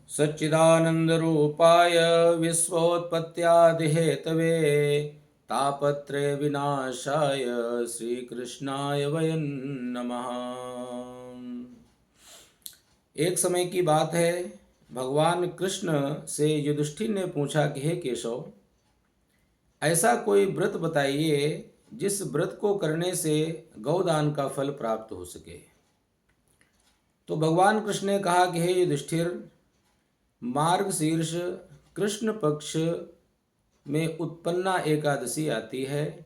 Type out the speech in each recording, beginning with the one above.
सच्चिदानन्दरूपाय विश्वोत्पत्त्यादिहेतवे तापत्रय विनाशाय श्रीकृष्णाय वयं नमः। एक समय की बात है, भगवान कृष्ण से युधिष्ठिर ने पूछा कि हे केशव, ऐसा कोई व्रत बताइए जिस व्रत को करने से गौदान का फल प्राप्त हो सके। तो भगवान कृष्ण ने कहा कि हे युधिष्ठिर, मार्गशीर्ष कृष्ण पक्ष में उत्पन्ना एकादशी आती है,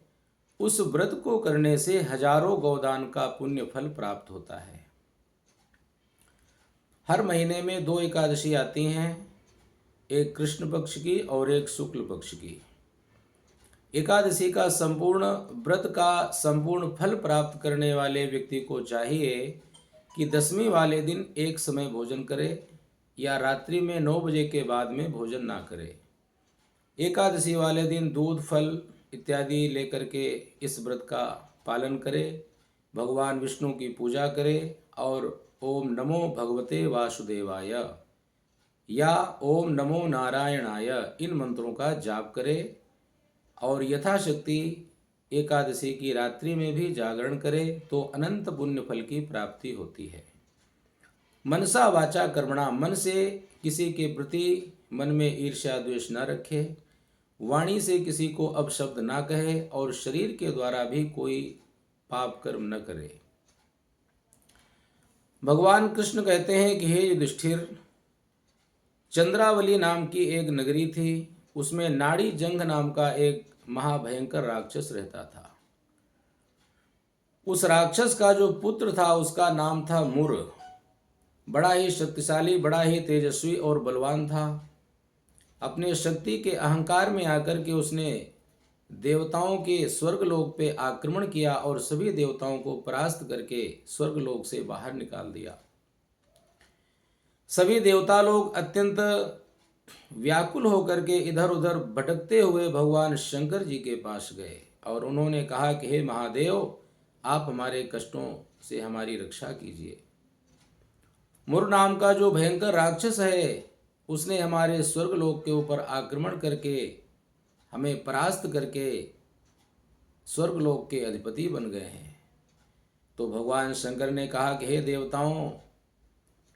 उस व्रत को करने से हजारों गौदान का पुण्य फल प्राप्त होता है। हर महीने में 2 एकादशी आती हैं, एक कृष्ण पक्ष की और एक शुक्ल पक्ष की। एकादशी का संपूर्ण व्रत का संपूर्ण फल प्राप्त करने वाले व्यक्ति को चाहिए कि 10वीं वाले दिन एक समय भोजन करे या रात्रि में 9 बजे के बाद में भोजन ना करे। एकादशी वाले दिन दूध, फल इत्यादि लेकर के इस व्रत का पालन करे, भगवान विष्णु की पूजा करे और ओम नमो भगवते वासुदेवाय या ओम नमो नारायणाय इन मंत्रों का जाप करे और यथाशक्ति एकादशी की रात्रि में भी जागरण करे तो अनंत पुण्य फल की प्राप्ति होती है। मनसा वाचा कर्मणा, मन से किसी के प्रति मन में ईर्ष्या द्वेष न रखे, वाणी से किसी को अपशब्द ना कहे और शरीर के द्वारा भी कोई पाप कर्म न करे। भगवान कृष्ण कहते हैं कि हे युधिष्ठिर, चंद्रावली नाम की एक नगरी थी, उसमें नाड़ी जंघ नाम का एक महाभयंकर राक्षस रहता था। उस राक्षस का जो पुत्र था उसका नाम था मुर। बड़ा ही शक्तिशाली, बड़ा ही तेजस्वी और बलवान था। अपने शक्ति के अहंकार में आकर के उसने देवताओं के स्वर्गलोक पे आक्रमण किया और सभी देवताओं को परास्त करके स्वर्गलोक से बाहर निकाल दिया। सभी देवता लोग अत्यंत व्याकुल होकर के इधर उधर भटकते हुए भगवान शंकर जी के पास गए और उन्होंने कहा कि हे महादेव, आप हमारे कष्टों से हमारी रक्षा कीजिए। मुर नाम का जो भयंकर राक्षस है उसने हमारे स्वर्गलोक के ऊपर आक्रमण करके हमें परास्त करके स्वर्गलोक के अधिपति बन गए हैं। तो भगवान शंकर ने कहा कि हे देवताओं,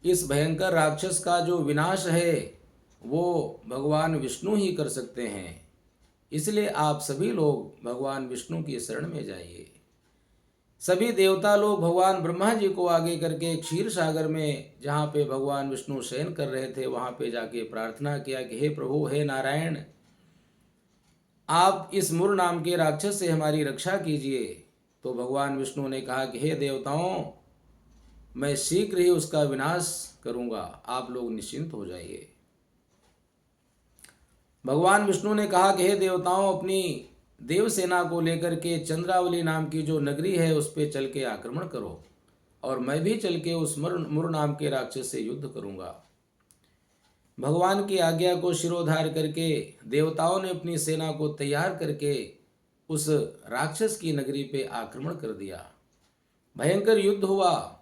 इस भयंकर राक्षस का जो विनाश है वो भगवान विष्णु ही कर सकते हैं, इसलिए आप सभी लोग भगवान विष्णु की शरण में जाइए। सभी देवता लोग भगवान ब्रह्मा जी को आगे करके क्षीर सागर में, जहाँ पे भगवान विष्णु शयन कर रहे थे, वहाँ पे जाके प्रार्थना किया कि हे प्रभु, हे नारायण, आप इस मुर नाम के राक्षस से हमारी रक्षा कीजिए। तो भगवान विष्णु ने कहा कि हे देवताओं, मैं शीघ्र ही उसका विनाश करूँगा, आप लोग निश्चिंत हो जाइए। भगवान विष्णु ने कहा कि हे देवताओं, अपनी देवसेना को लेकर के चंद्रावली नाम की जो नगरी है उस पर चल के आक्रमण करो और मैं भी चल के उस मुर नाम के राक्षस से युद्ध करूंगा। भगवान की आज्ञा को शिरोधार्य करके देवताओं ने अपनी सेना को तैयार करके उस राक्षस की नगरी पे आक्रमण कर दिया। भयंकर युद्ध हुआ।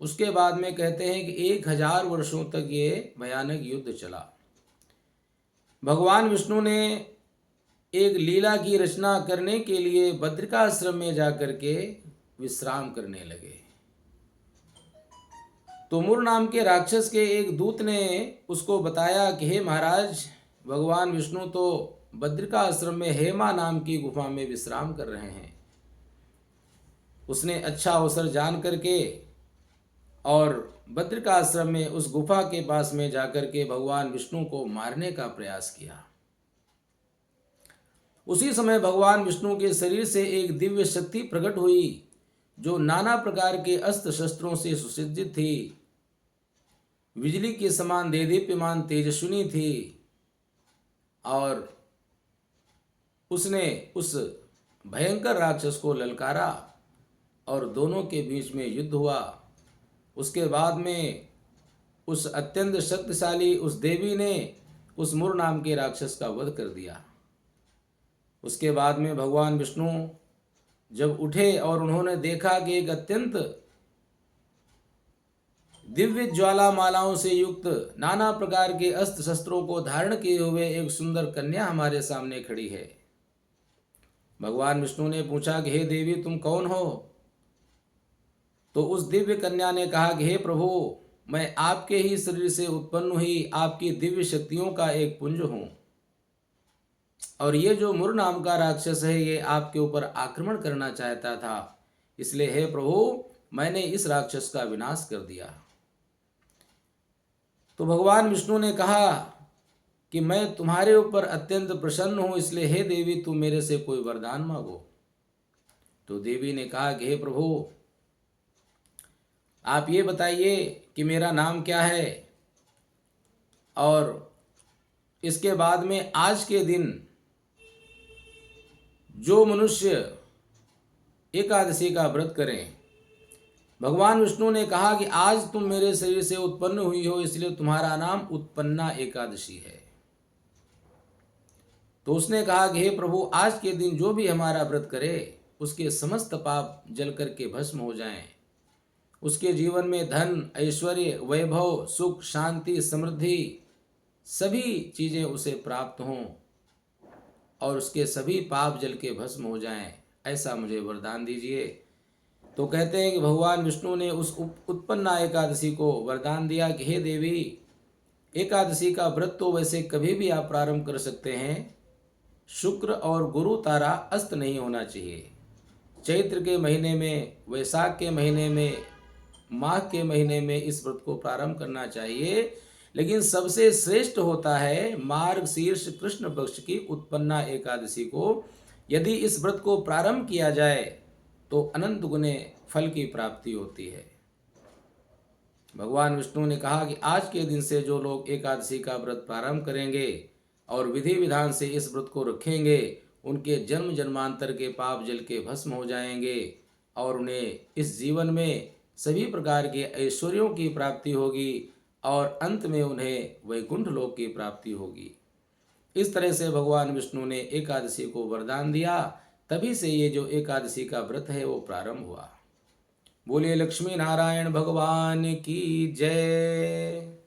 उसके बाद में कहते हैं कि 1000 वर्षों तक ये भयानक युद्ध चला। भगवान विष्णु ने एक लीला की रचना करने के लिए बद्रिकाश्रम में जाकर के विश्राम करने लगे। तो मुर नाम के राक्षस के एक दूत ने उसको बताया कि हे महाराज, भगवान विष्णु तो बद्रिकाश्रम में हेमा नाम की गुफा में विश्राम कर रहे हैं। उसने अच्छा अवसर जान करके और बद्रिकाश्रम में उस गुफा के पास में जाकर के भगवान विष्णु को मारने का प्रयास किया। उसी समय भगवान विष्णु के शरीर से एक दिव्य शक्ति प्रकट हुई जो नाना प्रकार के अस्त्र शस्त्रों से सुसज्जित थी, बिजली के समान देदीप्यमान तेजस्विनी थी और उसने उस भयंकर राक्षस को ललकारा और दोनों के बीच में युद्ध हुआ। उसके बाद में उस अत्यंत शक्तिशाली उस देवी ने उस मुर नाम के राक्षस का वध कर दिया। उसके बाद में भगवान विष्णु जब उठे और उन्होंने देखा कि एक अत्यंत दिव्य ज्वाला मालाओं से युक्त नाना प्रकार के अस्त्र शस्त्रों को धारण किए हुए एक सुंदर कन्या हमारे सामने खड़ी है। भगवान विष्णु ने पूछा कि हे देवी, तुम कौन हो? तो उस दिव्य कन्या ने कहा कि हे प्रभु, मैं आपके ही शरीर से उत्पन्न हुई आपकी दिव्य शक्तियों का एक पुंज हूं, और ये जो मुर नाम का राक्षस है ये आपके ऊपर आक्रमण करना चाहता था, इसलिए हे प्रभु मैंने इस राक्षस का विनाश कर दिया। तो भगवान विष्णु ने कहा कि मैं तुम्हारे ऊपर अत्यंत प्रसन्न हूं, इसलिए हे देवी तुम मेरे से कोई वरदान मांगो। तो देवी ने कहा कि हे प्रभु, आप ये बताइए कि मेरा नाम क्या है, और इसके बाद में आज के दिन जो मनुष्य एकादशी का व्रत करें। भगवान विष्णु ने कहा कि आज तुम मेरे शरीर से उत्पन्न हुई हो, इसलिए तुम्हारा नाम उत्पन्ना एकादशी है। तो उसने कहा कि हे प्रभु, आज के दिन जो भी हमारा व्रत करे उसके समस्त पाप जल करके भस्म हो जाएं, उसके जीवन में धन, ऐश्वर्य, वैभव, सुख, शांति, समृद्धि सभी चीजें उसे प्राप्त हों, और उसके सभी पाप जल के भस्म हो जाएं, ऐसा मुझे वरदान दीजिए। तो कहते हैं कि भगवान विष्णु ने उस उत्पन्ना एकादशी को वरदान दिया कि हे देवी, एकादशी का व्रत तो वैसे कभी भी आप प्रारंभ कर सकते हैं, शुक्र और गुरु तारा अस्त नहीं होना चाहिए। चैत्र के महीने में, वैशाख के महीने में, माघ के महीने में इस व्रत को प्रारंभ करना चाहिए, लेकिन सबसे श्रेष्ठ होता है मार्गशीर्ष कृष्ण पक्ष की उत्पन्ना एकादशी को। यदि इस व्रत को प्रारंभ किया जाए तो अनंत गुने फल की प्राप्ति होती है। भगवान विष्णु ने कहा कि आज के दिन से जो लोग एकादशी का व्रत प्रारंभ करेंगे और विधि विधान से इस व्रत को रखेंगे, उनके जन्म जन्मांतर के पाप जल के भस्म हो जाएंगे, और उन्हें इस जीवन में सभी प्रकार के ऐश्वर्यों की प्राप्ति होगी, और अंत में उन्हें वैकुंठ लोक की प्राप्ति होगी। इस तरह से भगवान विष्णु ने एकादशी को वरदान दिया, तभी से ये जो एकादशी का व्रत है वो प्रारंभ हुआ। बोलिए लक्ष्मी नारायण भगवान की जय।